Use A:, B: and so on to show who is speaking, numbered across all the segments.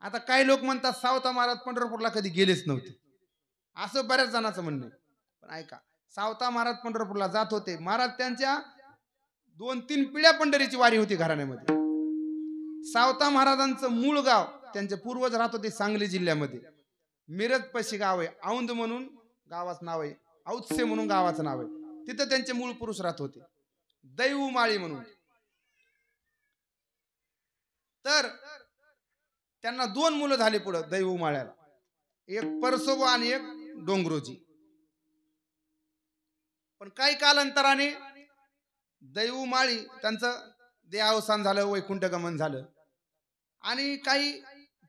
A: आता काही लोक म्हणतात सावता महाराज पंढरपूरला कधी गेलेच नव्हते, असं बऱ्याच जणांचं म्हणणं आहे. पण ऐका, सावता महाराज पंढरपूरला जात होते. महाराज त्यांच्या 2-3 पिढ्या पंढरीची वारी होती घराण्यामध्ये. सावता महाराजांचं मूळ गाव, त्यांचे पूर्वज राहत होते सांगली जिल्ह्यामध्ये. मिरज पशी गाव आहे, औंध म्हणून गावाचं नाव आहे, औत्से म्हणून गावाचं नाव आहे. तिथं त्यांचे मूळ पुरुष राहत होते, दैवमाळी म्हणून. तर त्यांना 2 मुलं झाले पुढे दैवमाळ्याला, एक परसोबा आणि एक डोंगरोजी. पण काही कालांतराने दैवमाळी त्यांचं देहावसान झालं, वैकुंठ गमन झालं आणि काही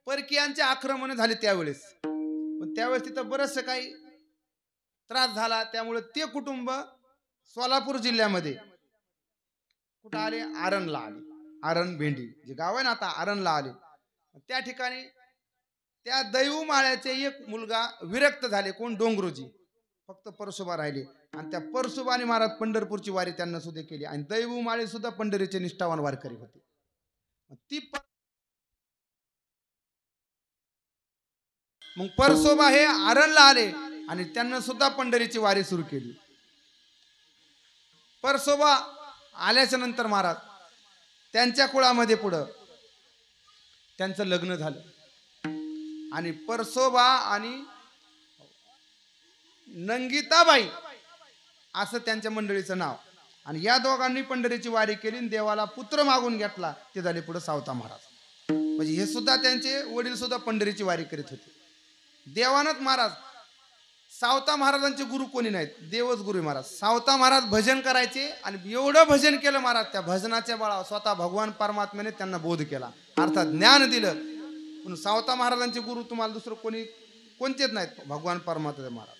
A: परकीयांचे आक्रमण झाले त्यावेळेस. पण त्यावेळेस तिथं बरचसं काही त्रास झाला. त्यामुळे ते कुटुंब सोलापूर जिल्ह्यामध्ये कुठं आले, आरणला आले. आरण भेंडी जे गाव आहे ना आता, आरणला आले. त्या ठिकाणी त्या दैवमाळ्याचे एक मुलगा विरक्त झाले, कोण, डोंगरोजी. फक्त परसोबा राहिले आणि त्या परसोबाने महाराज पंढरपूरची वारी त्यांना सुद्धा केली आणि दैवमाळे सुद्धा पंढरीचे निष्ठावान वारकरी होते. मग परसोबा हे आरणला आले आणि त्यांना सुद्धा पंढरीची वारी सुरू केली. परसोबा आल्याच्या नंतर महाराज त्यांच्या कुळामध्ये पुढं त्यांचं लग्न झालं आणि परसोबा आणि नंगिताबाई असं त्यांच्या मंडळीचं नाव. आणि या दोघांनी पंढरीची वारी केली आणि देवाला पुत्र मागून घेतला. ते झाले पुढे सावता महाराज. म्हणजे हे सुद्धा त्यांचे वडील सुद्धा पंढरीची वारी करीत होते. देवानंद महाराज सावता महाराजांचे गुरु कोणी नाहीत, देवच गुरु महाराज. सावता महाराज भजन करायचे आणि एवढं भजन केलं महाराज, त्या भजनाच्या बळावर स्वतः भगवान परमात्म्याने त्यांना बोध केला, अर्थात ज्ञान दिलं. पण सावता महाराजांचे गुरु तुम्हाला दुसरं कोणतेच नाहीत, भगवान परमात्मा महाराज.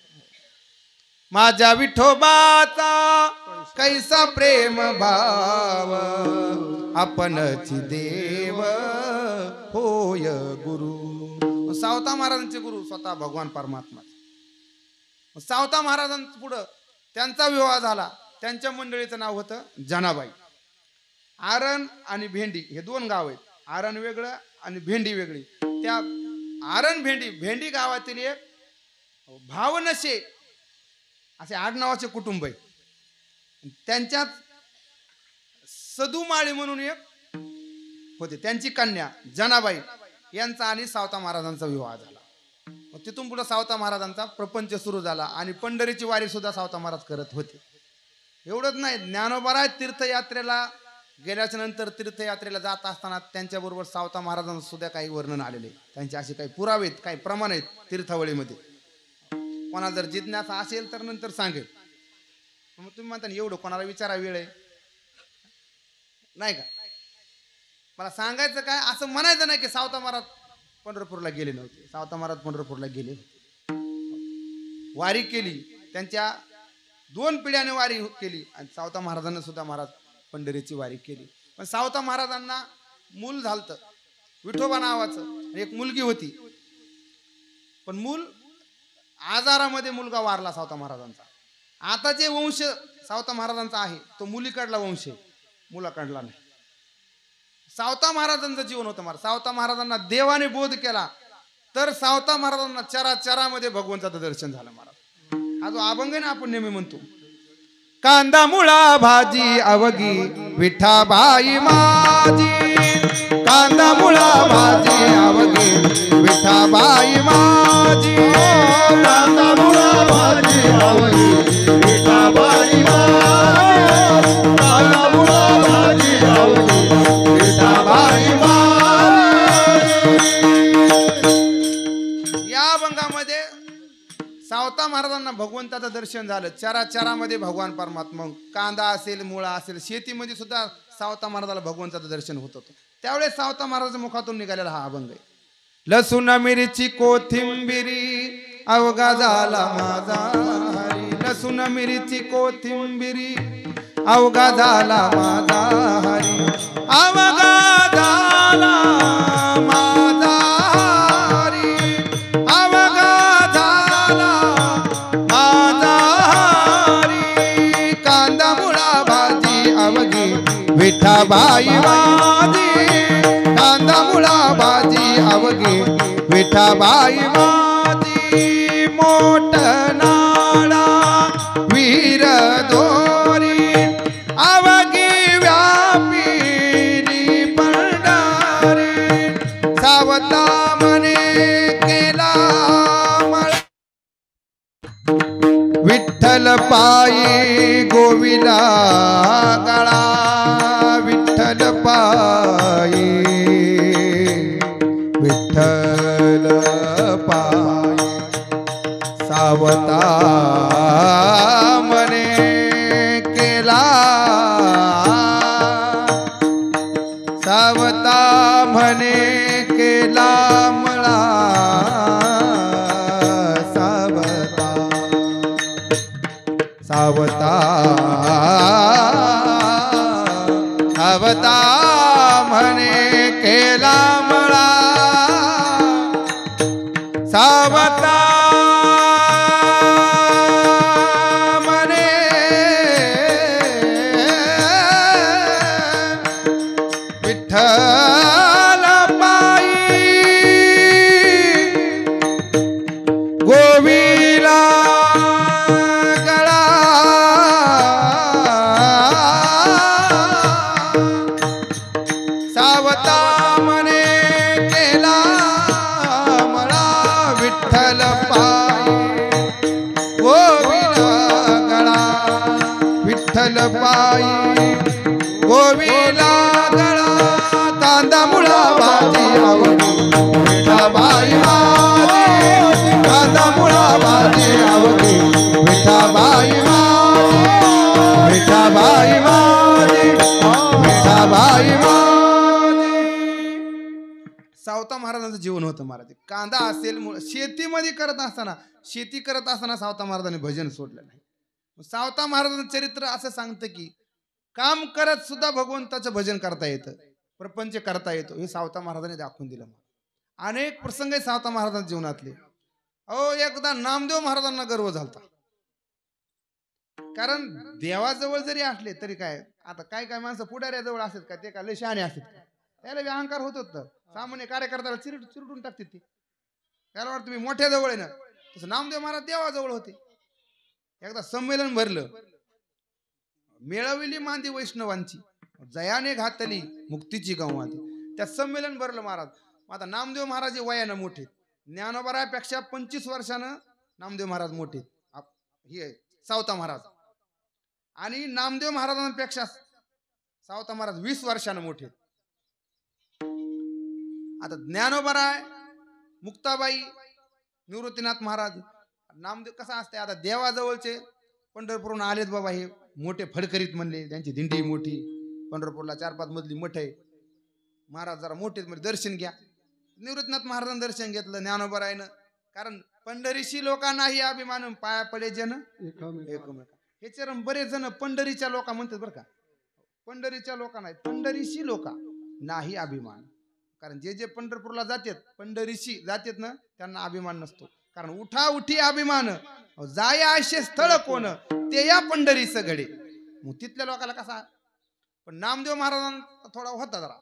A: माझ्या विठोबाचा कैसा प्रेम भाव, आपणची देव होय गुरु. सावता महाराजांचे गुरु स्वतः भगवान परमात्मा. सावता महाराजांचं पुढं त्यांचा विवाह झाला. त्यांच्या मंडळीचं नाव होतं जनाबाई. आरण आणि भेंडी हे 2 गाव आहेत, आरण वेगळं आणि भेंडी वेगळी. त्या आरण भेंडी गावातील एक भावनशे असे आडनावाचे कुटुंब आहे. त्यांच्यात सदुमाळी म्हणून एक होते, त्यांची कन्या जनाबाई यांचा आणि सावता महाराजांचा विवाह झाला. तिथून पुढे सावता महाराजांचा प्रपंच सुरू झाला आणि पंढरीची वारी सुद्धा सावता महाराज करत होते. एवढंच नाही, ज्ञानोबाराय तीर्थयात्रेला गेल्याच्या नंतर तीर्थयात्रेला जात असताना त्यांच्याबरोबर सावता महाराजांचं सुद्धा काही वर्णन आलेले, त्यांचे असे काही पुरावे आहेत, काही प्रमाण आहेत तीर्थावळीमध्ये. कोणाला जर जिज्ञासा असेल तर नंतर सांगेल. मग तुम्ही म्हणता एवढं कोणाला विचारा वेळ आहे नाही का? मला सांगायचं काय, असं म्हणायचं नाही की सावता महाराज पंढरपूरला गेले नव्हते. सावता महाराज पंढरपूरला गेले, वारी केली. त्यांच्या 2 पिढ्याने वारी केली आणि सावता महाराजांना सुद्धा महाराज पंढरीची वारी केली. पण सावता महाराजांना मूल झालतं विठोबा नावाचं, एक मुलगी होती. पण मूल आजारामध्ये मुलगा वारला सावता महाराजांचा. आता जे वंश सावता महाराजांचा आहे तो मुलीकडला वंश आहे, मुलाकडला नाही. सावता महाराजांचं जीवन होतं महाराज. सावता महाराजांना देवाने बोध केला तर सावता महाराजांना चराचरामध्ये भगवंताचं दर्शन झालं महाराज. हा जो अभंग आहे ना आपण नेहमी म्हणतो, कांदा मुळा भाजी अवघी विठाबाई माझी, कांदा मुळा भाजी अवघी विठाबाई माझी, कांदा मुळा भाजी अवघी विठाबाई माझी, कांदा मुळा भाजी अवघी विठाबाई माझी. या अभंगामध्ये सावता महाराजांना भगवंताचं दर्शन झालं. चराचरामध्ये भगवान परमात्मा, कांदा असेल, मुळा असेल, शेतीमध्ये सुद्धा सावता महाराजाला भगवंताचं दर्शन होत होतं. त्यावेळेस सावता महाराजांच्या मुखातून निघालेला हा अभंग आहे. लसूण मिरची कोथिंबिरी अवघा झाला माझा हरी, लसूण मिरची कोथिंबिरी अवघा झाला माझा हरी, अवघा झाला माझा हरी, अवघा झाला माझा हरी, कांदा मुळा भाजी अवघी विठाबाई माझी, कांदा मुळा भाजी अवघी विठाबाई माझी मोठ नाडा वीर दोरी आवगी व्यापिनी पंढरी सावता मने केला विठ्ठल पायी गोविला गळा विठ्ठल पायी विठ्ठल पायी सावता मने केला सावता म्हणे केला मळा सावता सावता सावता म्हणे केला मळा सावता म्हणे विठ्ठल पायी गोविला सावता मने केला मला विठ्ठल पायी गोविला गळा विठ्ठल पायी गोविला गळा तांदा मुळा बाजी आवडी विठाबाई माझी तांदा मुळा बाजी आवडी विठाबाई माझी विठाबाई माझी विठाबाई सावता महाराजांचं जीवन होतं महाराज. कांदा असेल शेतीमध्ये करत असताना शेती करत असताना सावता महाराजांनी भजन सोडलं नाही. सावता महाराजांचं चरित्र असं सांगतं की काम करत सुद्धा भगवंताचं भजन करता येतं प्रपंच करता येतो हे सावता महाराजांनी दाखवून दिलं. अनेक प्रसंग आहे सावता महाराजांच्या जीवनातले. अहो एकदा नामदेव महाराजांना गर्व झालता. कारण देवाजवळ जरी असले तरी काय आता काय काय माणसं पुढाऱ्याजवळ असतात का ते का लय शहाणे असतात का त्याला बी अहंकार होत होतं. सामान्य कार्यकर्त्याला चिरडून टाकतात ते त्याला वाटतं मी मोठ्या जवळ आहे ना. तसं नामदेव महाराज देवाजवळ होते. एकदा संमेलन भरलं मेळविली मांदी वैष्णवांची जयाने घातली मुक्तीची गंवाती. त्या संमेलन भरलं महाराज. आता नामदेव महाराज वयानं मोठे ज्ञानोबारापेक्षा 25 वर्षानं नामदेव महाराज मोठे हे सावता महाराज आणि नामदेव महाराजांपेक्षा सावता महाराज 20 वर्षानं मोठे. आता ज्ञानोबाराय मुक्ताबाई निवृत्तीनाथ महाराज नामदेव कसा असते आता देवाजवळचे पंढरपूरहून आलेत बाबा हे मोठे फडकरीत म्हणले त्यांची दिंडी मोठी पंढरपूरला 4-5 मजली मठ आहे महाराज जरा मोठे म्हणजे दर्शन घ्या. निवृत्तीनाथ महाराजांनी दर्शन घेतलं ज्ञानोबारायनं. कारण पंढरीशी लोकांनाही अभिमान पाया पडे जन एकमेका हे चरण बरेच जण पंढरीच्या लोका म्हणतात बरं का. पंढरीच्या लोकांना पंढरीशी लोका नाही अभिमान. कारण जे जे पंढरपूरला जातात पंढरीशी जातात ना त्यांना अभिमान नसतो. कारण उठा उठी अभिमान जाय आशे स्थळ कोण ते या पंढरीचं घडे. मग तिथल्या लोकांना कसा पण नामदेव महाराजांचा थोडा होता जरा.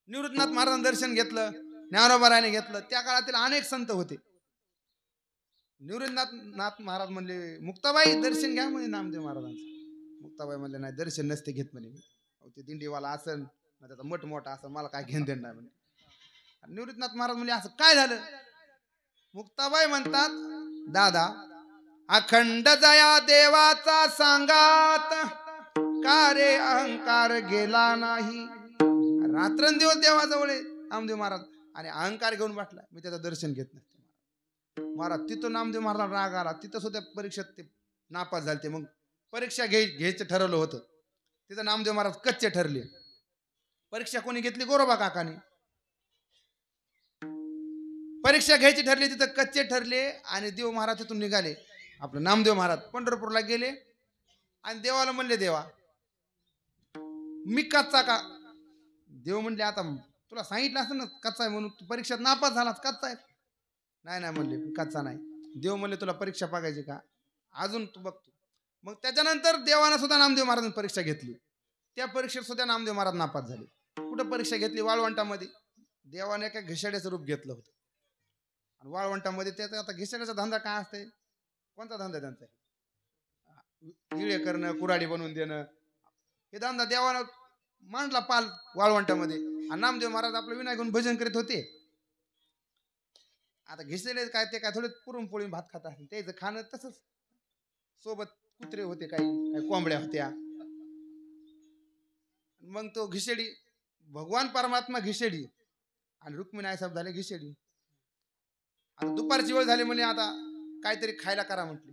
A: निवृत्तीनाथ महाराजांनी दर्शन घेतलं ज्ञानोबारायने घेतलं. त्या काळातील अनेक संत होते. निवृत्तीनाथ महाराज म्हणले मुक्ताबाई दर्शन घ्या म्हणजे नामदेव महाराजांचं. मुक्ताबाई म्हणले नाही दर्शन नसते घेत म्हणे मी ते दिंडीवाला असन त्याचा मठ मोठा असं मला काय घेऊन देणार नाही म्हणे. निवृत्तीनाथ महाराज म्हणले असं काय झालं. मुक्ताबाई म्हणतात दादा अखंड जया देवाचा सांगात का रे अहंकार गेला नाही. रात्रंदिवस देवाजवळ नामदेव महाराज आणि अहंकार घेऊन बसला मी त्याचं दर्शन घेत नाही. महाराज तिथं नामदेव महाराज राग आला. तिथं सुद्धा परीक्षेत ते नापास झाले. मग परीक्षा घ्यायचं ठरवलं होतं. तिथं नामदेव महाराज कच्चे ठरले. परीक्षा कोणी घेतली गोरोबा काकाने. परीक्षा घ्यायची ठरली तिथं कच्चे ठरले आणि देव महाराज तिथून निघाले. आपलं नामदेव महाराज पंढरपूरला गेले आणि देवाला म्हणले देवा मी कच्चा का. देव म्हणले आता तुला सांगितलं असं ना कच्चा आहे म्हणून परीक्षेत नापास झालास कच्चा आहे. नाही नाही म्हणले कच्चा नाही. देव म्हणले तुला परीक्षा बघायची का अजून तू बघतो. मग त्याच्यानंतर देवानं सुद्धा नामदेव महाराजांनी परीक्षा घेतली. त्या परीक्षेत सुद्धा नामदेव महाराज नापास झाले. कुठं परीक्षा घेतली वाळवंटामध्ये. देवाने एका घिसाड्याचं रूप घेतलं होतं आणि वाळवंटामध्ये त्याचा आता घिसाड्याचा धंदा काय असते, कोणता धंदा त्यांचा, हिळे करणं, कुऱ्हाडी बनवून देणं, हे धंदा देवानं मांडला पाल वाळवंटामध्ये. आणि नामदेव महाराज आपलं विना घेऊन भजन करीत होते. आता घिसलेले काय ते काय थोडे पुरणपोळी भात खात असतील, त्याचं खाणं तसंच. सोबत कुत्रे होते, काही कोंबड्या होत्या. मग तो घिसेडी, भगवान परमात्मा घिसेडी आणि रुक्मिणी आईसाहेब झाले घिसेडी. आता दुपारची वेळ झाली, म्हणले आता काहीतरी खायला करा म्हटले.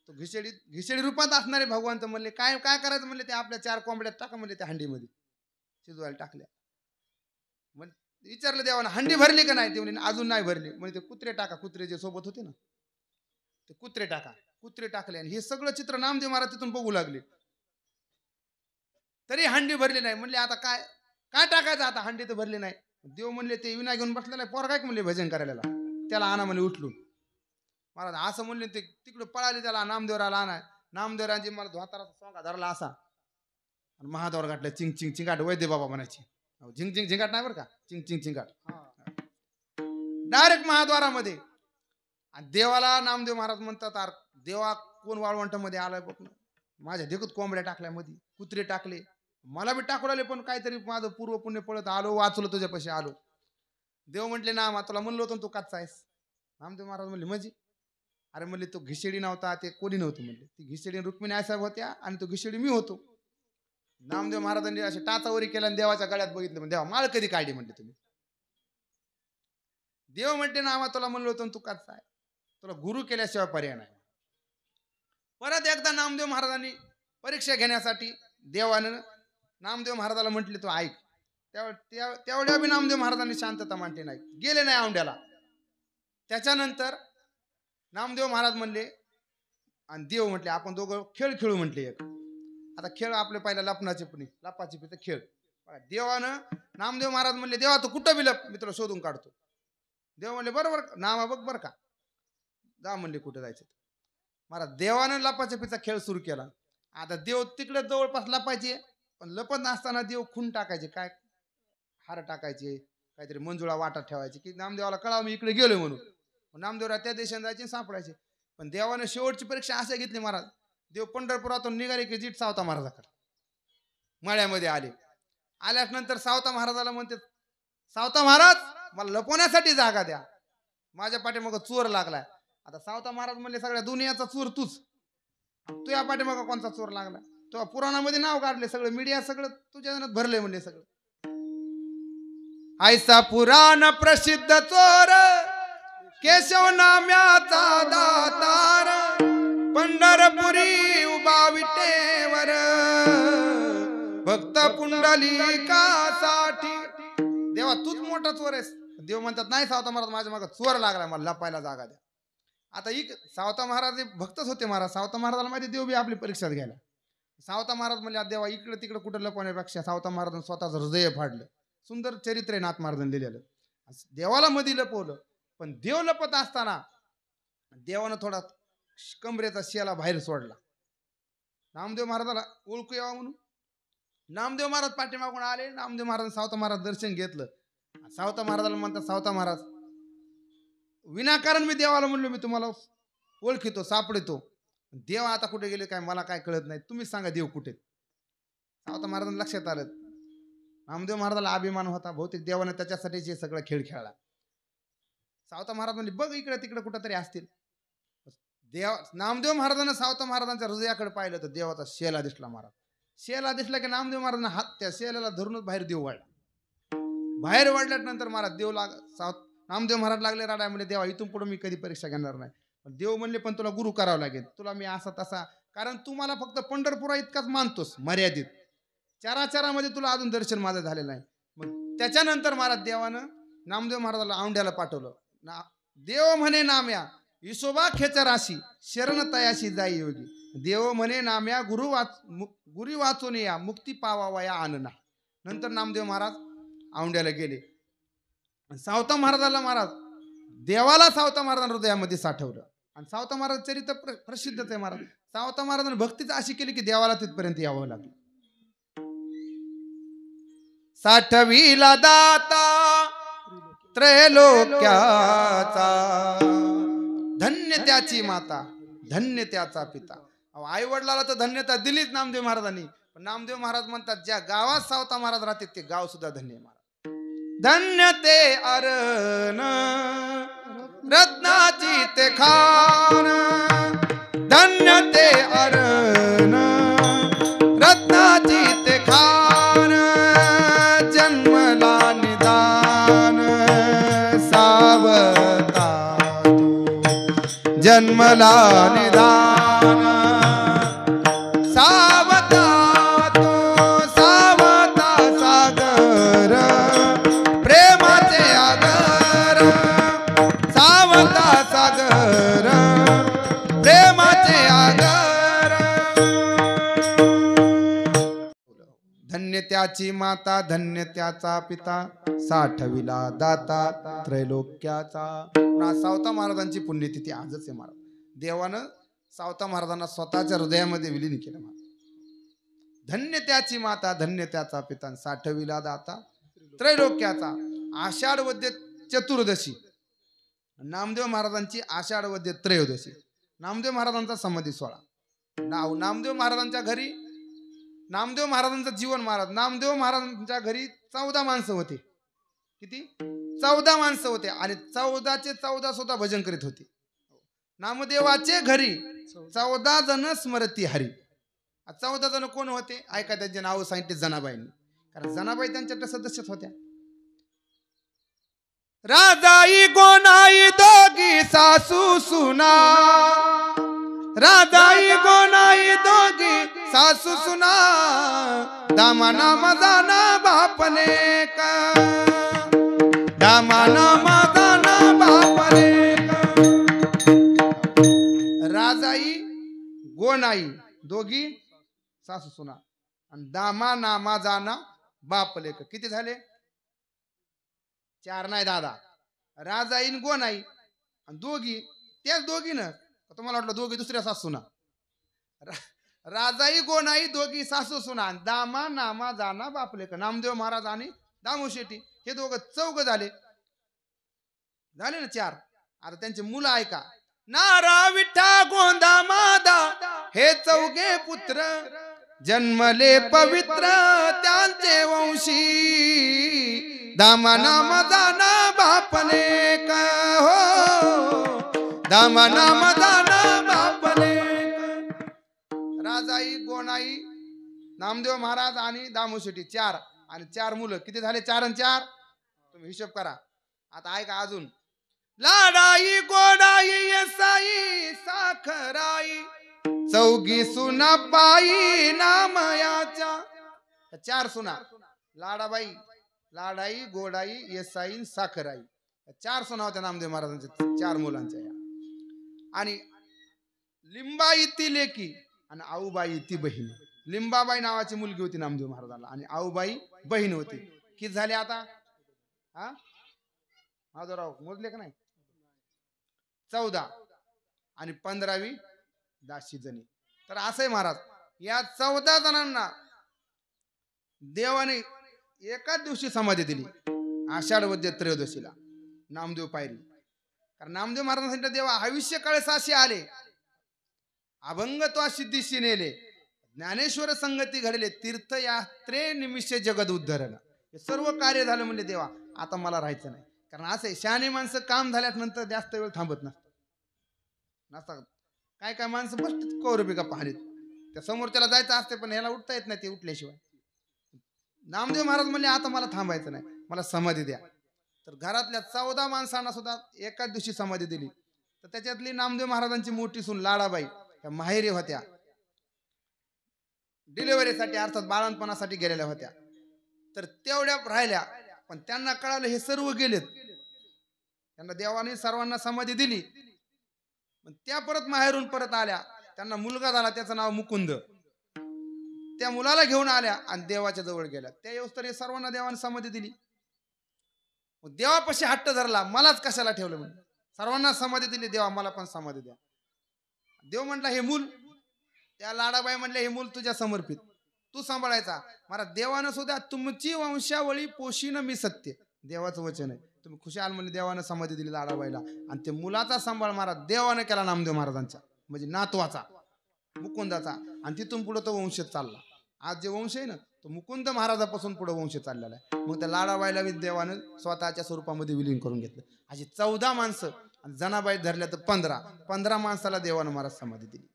A: तो घिसेडी रूपात असणारे भगवान तर म्हणले काय काय करायचं, म्हणले ते आपल्या 4 कोंबड्यात टाका म्हणले, त्या हंडीमध्ये शिजवायला टाकल्या. मग विचारलं देवानं, हंडी भरली का नाही? ते म्हणले अजून नाही भरली. म्हणजे ते कुत्रे टाका, कुत्रे जे सोबत होते ना ते कुत्रे टाका. कुत्रे टाकले आणि हे सगळं चित्र नामदेव महाराज तिथून बघू लागले. तरी हंडी भरली नाही. म्हणले आता काय काय टाकायचं, आता हंडी तर भरली नाही. देव म्हणले ते विना घेऊन बसलेला पोर काय म्हणले भजन करायला, त्याला आणा म्हणले उठलून. महाराज असं म्हणले, ते तिकडे पळाले, त्याला नामदेवराला आणा. नामदेवरांची मला धोताराचा सोंगा धरला असा आणि महादेवर गाठला चिंग चिंग चिंगाट, वैद्य बाबा म्हणायची. झिंग झिंग झिंगाट नाही बरं का, चिंग चिंग चिंगाट, डायरेक्ट महाद्वारामध्ये. आणि देवाला नामदेव महाराज म्हणतात, देवा कोण वाळवंटामध्ये आलाय बघ ना, माझ्या देखत कोंबड्या टाकल्या मध्ये, कुत्रे टाकले, मला बी टाकू लागले, पण काहीतरी माझं पूर्व पुण्य पळत आलो, वाचलो, तुझ्यापाशी आलो. देव म्हटले ना, तुला म्हणलो होतो तू कच्चा आहेस. नामदेव महाराज म्हणले म्हणजे? अरे म्हणले तो घिसेडी नव्हता, ते कोणी नव्हतं म्हणले, ती घिसेडी रुक्मिणी आईसाहेब होत्या आणि तो घिसेडी मी होतो. नामदेव महाराजांनी असे टाचावरी केला आणि देवाच्या गळ्यात बघितलं, म्हणजे देवा माळ कधी काढली म्हणले तुम्ही? देव म्हणते ना, तुला म्हणलो होतो तू कच्चा आहे, तुला गुरु केल्याशिवाय पर्याय नाही. परत एकदा नामदेव महाराजांनी परीक्षा घेण्यासाठी देवानं नामदेव महाराजाला म्हटले तो ऐक. तेवढ्या बी नामदेव महाराजांनी शांतता मांडली नाही, गेले नाही औंड्याला. त्याच्यानंतर नामदेव महाराज म्हणले आणि देव म्हटले आपण दोघं खेळ खेळू म्हटले एक. आता खेळ आपले पहिला लपाछपीचा खेळ. देवानं नामदेव महाराज म्हणले देवा तू कुठं बी लप, मी तुला शोधून काढतो. देव म्हणले बरोबर नामा बघ बरं का, जा म्हणले कुठं जायचं. महाराज देवानं लपाछपीचा खेळ सुरू केला. आता देव तिकडे जवळपास लपायचे, पण लपत असताना देव खून टाकायचे, काय हार टाकायचे, काहीतरी मंजुळा वाटात ठेवायचे की नामदेवाला कळावं मी इकडे गेलोय म्हणून. नामदेवराव त्या देशात जायचे सापडायचे. पण देवाने शेवटची परीक्षा असे घेतली महाराज. देव पंढरपुरातून निघाले की जीट सावता महाराजाकडे मळ्यामध्ये आले. आल्यानंतर सावता महाराजाला म्हणते, सावता महाराज मला लपवण्यासाठी जागा द्या, माझ्या पाठीमागं चोर लागलाय. आता सावता महाराज म्हणले सगळ्या दुनियाचा चोर तूच, तू या पाठीमागं कोणता चोर लागला? तो पुराणामध्ये नाव काढले, सगळं मीडिया सगळं तुझ्या जनात भरले म्हणले सगळं. ऐसा पुराण प्रसिद्ध चोर केशव नाम्याचा दातार, पंढरपुरी उभा विटेवर भक्त पुंडलिकासाठी. देवा तूच मोठा चोर आहेस. देव म्हणतात नाही सावता महाराज माझ्या मागं चोर लागला, मला लपायला जागा द्या. आता सावता महाराज भक्तच होते महाराज. सावता महाराजाला माहिती देव बी आपली परीक्षा घ्यायला. सावता महाराज म्हणले देवा इकडे तिकडे कुठं लपवण्यापेक्षा सावता महाराजांनी स्वतःच हृदय फाडलं. सुंदर चरित्र आहे नाथ महाराजांनी लिहिलेलं. देवाला मध्ये लपवलं, पण देव लपत असताना देवानं थोडा कमरेचा शेला बाहेर सोडला. नामदेव महाराजाला ओळखू यावं म्हणून नामदेव महाराज पाठीमागून आले. नामदेव महाराज सावता महाराज दर्शन घेतलं. सावता महाराजाला म्हणतात सावता महाराज विनाकारण मी देवाला म्हणलो मी तुम्हाला ओळखितो सापडतो. देव आता कुठे गेले काय मला काय कळत नाही, तुम्हीच सांगा देव कुठे. सावता महाराजांना लक्षात आलं नामदेव महाराजाला अभिमान होता, बहुतेक देवाने त्याच्यासाठी जे सगळं खेळ खेळला. सावता महाराज म्हणले बघ इकडे तिकडे कुठंतरी असतील. नामदेव महाराजांना सावता महाराजांच्या हृदयाकडे पाहिलं तर देवाचा शेला दिसला. महाराज शेला दिसला की नामदेव महाराजांना हात त्या शेलाला धरूनच बाहेर देव वाढला. बाहेर वाढल्यानंतर महाराज नामदेव महाराज लागले राडा. म्हणजे देवा इथून पुढे मी कधी परीक्षा घेणार नाही. पण देव म्हणले पण तुला गुरु करावं लागेल, तुला मी असा तसा, कारण तू मला फक्त पंढरपुरा इतकाच मानतोस मर्यादित, चाराचारामध्ये तुला अजून दर्शन माझं झालेलं नाही. मग त्याच्यानंतर महाराज देवानं नामदेव महाराजाला औंड्याला पाठवलं. देव म्हणे नाम्या विसोबा खेचराशी शरण तयाशी जाई योगी. देव म्हणे नाम्या गुरु वाचून या मुक्ती पावावा या आणना. नंतर नामदेव महाराज औंड्याला गेले. सावता महाराजाला महाराज देवाला सावता महाराजांना हृदयामध्ये साठवलं. आणि सावता महाराज चरित्र प्रसिद्धच आहे. महाराज सावता महाराजांनी भक्तीच अशी केली की देवाला तिथपर्यंत यावं लागलं.
B: साठवीला दाता
A: त्रैलोक्याचा, धन्य त्याची माता, धन्य त्याचा पिता. आई वडिलाला तर धन्यता दिलीच नामदेव महाराजांनी, पण नामदेव महाराज म्हणतात ज्या गावात सावता महाराज राहते ते गाव सुद्धा धन्य महाराज. धन्य ते अरण रत्नाची ते खान, धन्य ते अरण रत्नाची ते खान, जन्मला निदान सावता तू, जन्मला निदान सावता तू, सावता सागर प्रेमाचे आगर, सावता सागर प्रेमाचे आगर. धन्य त्याची माता, धन्य त्याचा पिता, साठविला दाता त्रैलोक्याचा. सावता महाराजांची पुण्यतिथी आजच आहे महाराज. देवानं सावता महाराजांना स्वतःच्या हृदयामध्ये विलीन केलं महाराज. धन्य त्याची माता, धन्य त्याचा पिता, साठविला दाता त्रैलोक्याचा. आषाढ वद्य चतुर्दशी, नामदेव महाराजांची आषाढ वद्य त्रयोदशी, नामदेव महाराजांचा समाधी सोहळा. नामदेव महाराजांच्या घरी, नामदेव महाराजांचं जीवन महाराज, नामदेव महाराजांच्या घरी 14 माणसं होते. किती? 14 माणसं होते आणि 14चे 14 सुद्धा भजन करीत होते. नामदेवाचे घरी 14 जण स्मरती हरी. 14 जण कोण होते? ऐका, त्यांचे नाव सांगितले जनाबाईंनी, कारण जनाबाई त्यांच्या सदस्यच होत्या. राजाई गोनाई दोघी सासू सुना, राजाई गोनाई दोघी सासू सुना, दामाना मजाना बापले का, दामाना मजाना बापले का. राजाई गोनाई दोघी सासू सुना आणि दामा नामा जाना बापले का. किती झाले? 4 नाही दादा. राजाईन गोनाई आणि दोघी, त्याच दोघी ना, तुम्हाला वाटलं दोघी दुसऱ्या सासू सुना. राजाई गोनाई दोघी सासू सुना, दामा नामा जाना बापले का. नामदेव महाराज आणि दामू शेट्टी हे दोघं 4 झाले. झाले ना 4. आता त्यांचे मुलं ऐका. नारा विठा गोंदा मादा हे 4 पुत्र, जन्मले पवित्र त्यांचे वंशी, दामा नाम जाना बापले का हो, दामा नाम जाना बापले का. राजाई गोनाई नामदेव महाराज आणि दामू शेट्टी 4 आणि 4 मुलं. किती झाले? 4 आणि 4, तुम्ही हिशोब करा. आता ऐका अजून. लाडाई गोडाई येसाई साखराई, 4 सुना बाई नामयाच्या. 4 सुना, लाडाबाई, लाडाई, गोडाई, येसाई, साखराई. 4 सुना होत्या नामदेव महाराजांच्या 4 मुलांच्या. आणि लिंबाई ती लेकी आणि आऊबाई ती बहीण. लिंबाबाई नावाची मुलगी होती नामदेव महाराजांना आणि आऊबाई बहीण होती. किती झाले आता? हा माधवराव मोजले का नाही? 14 आणि 15वी दाशी जणी. तर असंही महाराज, या 14 जणांना देवाने एकाच दिवशी समाधी दिली, आषाढ वद्य त्रयोदशीला नामदेव पायरी. कारण नामदेव महाराजांसाठी देवा आयुष्य काळे साशी आले, अभंग तो सिद्धीशी नेले, ज्ञानेश्वर संगती घडले, तीर्थयात्रे निमिषे जगद उद्धरण. हे सर्व कार्य झालं म्हणजे देवा आता मला राहायचं नाही. कारण असे शहाणे माणसं काम झाल्यानंतर जास्त वेळ थांबत नसतात. काय माणसं बसतात कौरबिका पाहणीत, त्या समोरच्याला जायचं असते पण ह्याला उठता येत नाही ते उठल्याशिवाय. नामदेव महाराज म्हणले आता मला थांबायचं नाही, मला समाधी द्या. तर घरातल्या 14 माणसांना सुद्धा एकाच दिवशी समाधी दिली. तर त्याच्यातली नामदेव महाराजांची मोठी सून लाडाबाई त्या माहेरी होत्या, डिलिव्हरीसाठी अर्थात बाळणपणासाठी गेलेल्या होत्या. तर तेवढ्या राहिल्या, पण त्यांना कळालं हे सर्व गेलेत. त्यांना देवाने सर्वांना समाधी दिली, पण त्या परत माहेरून परत आल्या. त्यांना मुलगा झाला, त्याचं नाव मुकुंद. त्या मुलाला घेऊन आल्या आणि देवाच्या जवळ गेल्या. त्या येऊस्तरी सर्वांना देवाने समाधी दिली. देवापाशी हट्ट धरला, मलाच कशाला ठेवलं म्हणून. सर्वांना समाधी दिली, देवा मला पण समाधी द्या. देव म्हटला हे मूल, त्या लाडाबाई म्हणले हे मूल तुझ्या समर्पित, तू सांभाळायचा. मला देवानं सुद्धा तुमची वंशावळी पोषीन मी सत्य, देवाचं वचन आहे. तुम्ही खुशाल म्हणजे देवानं समाधी दिली लाडाबाईला, आणि ते मुलाचा सांभाळ महाराज देवानं केला नामदेव महाराजांच्या, म्हणजे नातवाचा मुकुंदाचा, आणि तिथून पुढे तो वंश चालला. आज जे वंश आहे ना तो मुकुंद महाराजापासून पुढे वंश चाललेला आहे. मग त्या लाडाबाईला देवानं स्वतःच्या स्वरूपामध्ये विलीन करून घेतलं. अशी 14 माणसं, आणि जनाबाई धरल्या तर 15 माणसाला देवानं महाराज समाधी दिली.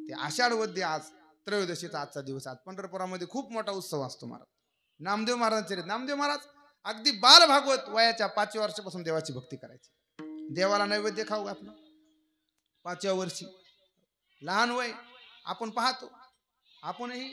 A: ते आषाढ वद्य आज त्रयोदशीचा आजचा दिवस. आज पंढरपुरामध्ये खूप मोठा उत्सव असतो महाराज. नामदेव महाराजांचे नामदेव महाराज अगदी बाल भागवत वयाच्या 5व्या वर्षापासून देवाची भक्ती करायची. देवाला नैवेद्य खाऊ घातलं 5व्या वर्षी. लहान वय आपण पाहतो, आपणही